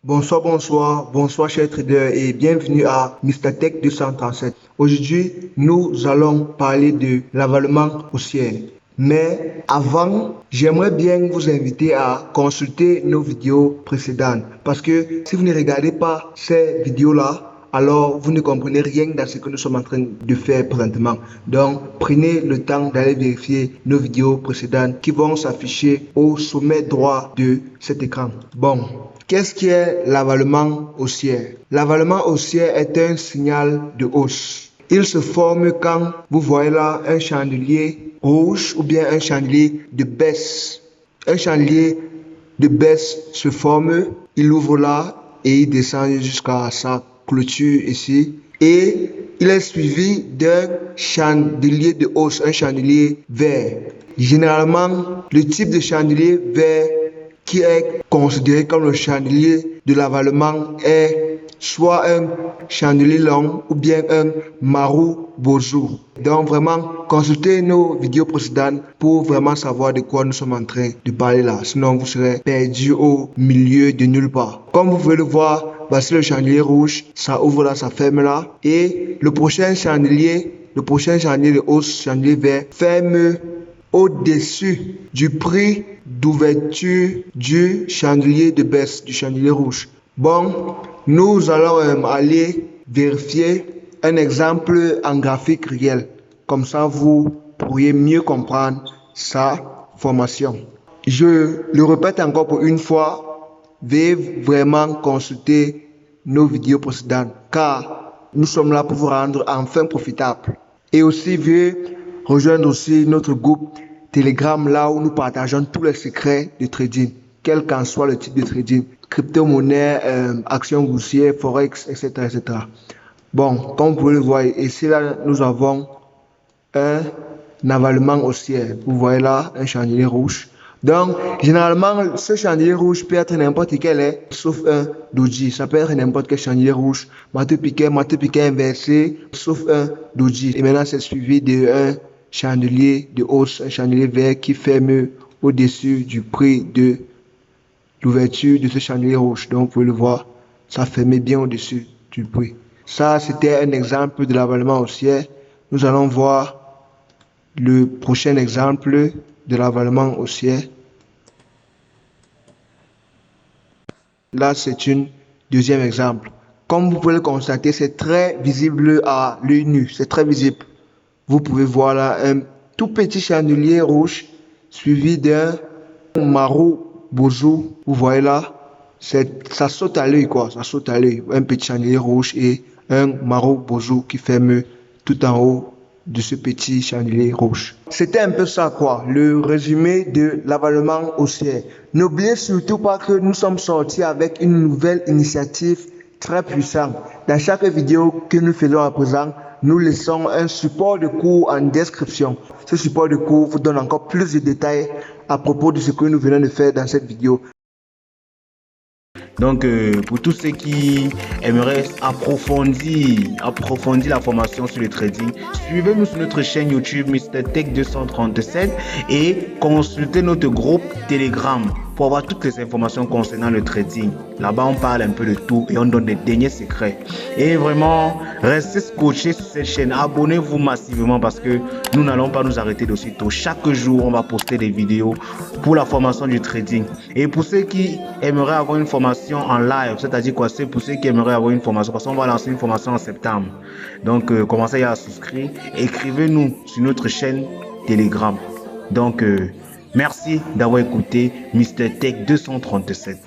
Bonsoir chers traders et bienvenue à Mr Tech 237. Aujourd'hui, nous allons parler de l'avalement haussière. Mais avant, j'aimerais bien vous inviter à consulter nos vidéos précédentes parce que si vous ne regardez pas ces vidéos-là, alors vous ne comprenez rien dans ce que nous sommes en train de faire présentement. Donc, prenez le temps d'aller vérifier nos vidéos précédentes qui vont s'afficher au sommet droit de cet écran. Bon. Qu'est-ce qui est l'avalement haussière? L'avalement haussière est un signal de hausse. Il se forme quand vous voyez là un chandelier rouge ou bien un chandelier de baisse. Un chandelier de baisse se forme, il ouvre là et il descend jusqu'à sa clôture ici. Et il est suivi d'un chandelier de hausse, un chandelier vert. Généralement, le type de chandelier vert qui est considéré comme le chandelier de l'avalement est soit un chandelier long ou bien un marou bozu. Donc vraiment, consultez nos vidéos précédentes pour vraiment savoir de quoi nous sommes en train de parler là. Sinon, vous serez perdu au milieu de nulle part. Comme vous pouvez le voir, voici le chandelier rouge, ça ouvre là, ça ferme là. Et le prochain chandelier de hausse, chandelier vert, ferme au-dessus du prix d'ouverture du chandelier de baisse, du chandelier rouge. Bon, nous allons aller vérifier un exemple en graphique réel. Comme ça, vous pourriez mieux comprendre sa formation. Je le répète encore pour une fois, veuillez vraiment consulter nos vidéos précédentes car nous sommes là pour vous rendre enfin profitable. Et aussi, veuillez rejoindre aussi notre groupe Telegram là où nous partageons tous les secrets de trading, quel qu'en soit le type de trading, crypto-monnaie, actions boursières, forex, etc., etc. Bon, comme vous pouvez le voir, ici là, nous avons un avalement haussière. Vous voyez là, un chandelier rouge. Donc, généralement, ce chandelier rouge peut être n'importe quel, sauf un doji. Ça peut être n'importe quel chandelier rouge, marteau piquet inversé, sauf un doji. Et maintenant, c'est suivi d'un chandelier de hausse, un chandelier vert qui ferme au-dessus du prix de l'ouverture de ce chandelier rouge. Donc, vous pouvez le voir, ça ferme bien au-dessus du prix. Ça, c'était un exemple de l'avalement haussière. Nous allons voir le prochain exemple de l'avalement haussière. Là, c'est un deuxième exemple. Comme vous pouvez le constater, c'est très visible à l'œil nu. C'est très visible. Vous pouvez voir là un tout petit chandelier rouge suivi d'un marou bozu. Vous voyez là, ça saute à l'œil quoi. Ça saute à l'œil. Un petit chandelier rouge et un marou bozu qui ferme tout en haut de ce petit chandelier rouge. C'était un peu ça quoi, le résumé de l'avalement haussière. N'oubliez surtout pas que nous sommes sortis avec une nouvelle initiative très puissante. Dans chaque vidéo que nous faisons à présent, nous laissons un support de cours en description. Ce support de cours vous donne encore plus de détails à propos de ce que nous venons de faire dans cette vidéo. Donc, pour tous ceux qui aimeraient approfondir la formation sur le trading, suivez-nous sur notre chaîne YouTube Mr Tech 237 et consultez notre groupe Telegram pour avoir toutes les informations concernant le trading. Là-bas, on parle un peu de tout et on donne des derniers secrets. Et vraiment, restez scotchés sur cette chaîne. Abonnez-vous massivement parce que nous n'allons pas nous arrêter de sitôt. Chaque jour, on va poster des vidéos pour la formation du trading. Et pour ceux qui aimeraient avoir une formation en live, c'est-à-dire quoi, c'est pour ceux qui aimeraient avoir une formation, parce qu'on va lancer une formation en septembre. Donc, commencez à souscrire. Écrivez-nous sur notre chaîne Telegram. Donc, merci d'avoir écouté Mr Tech 237.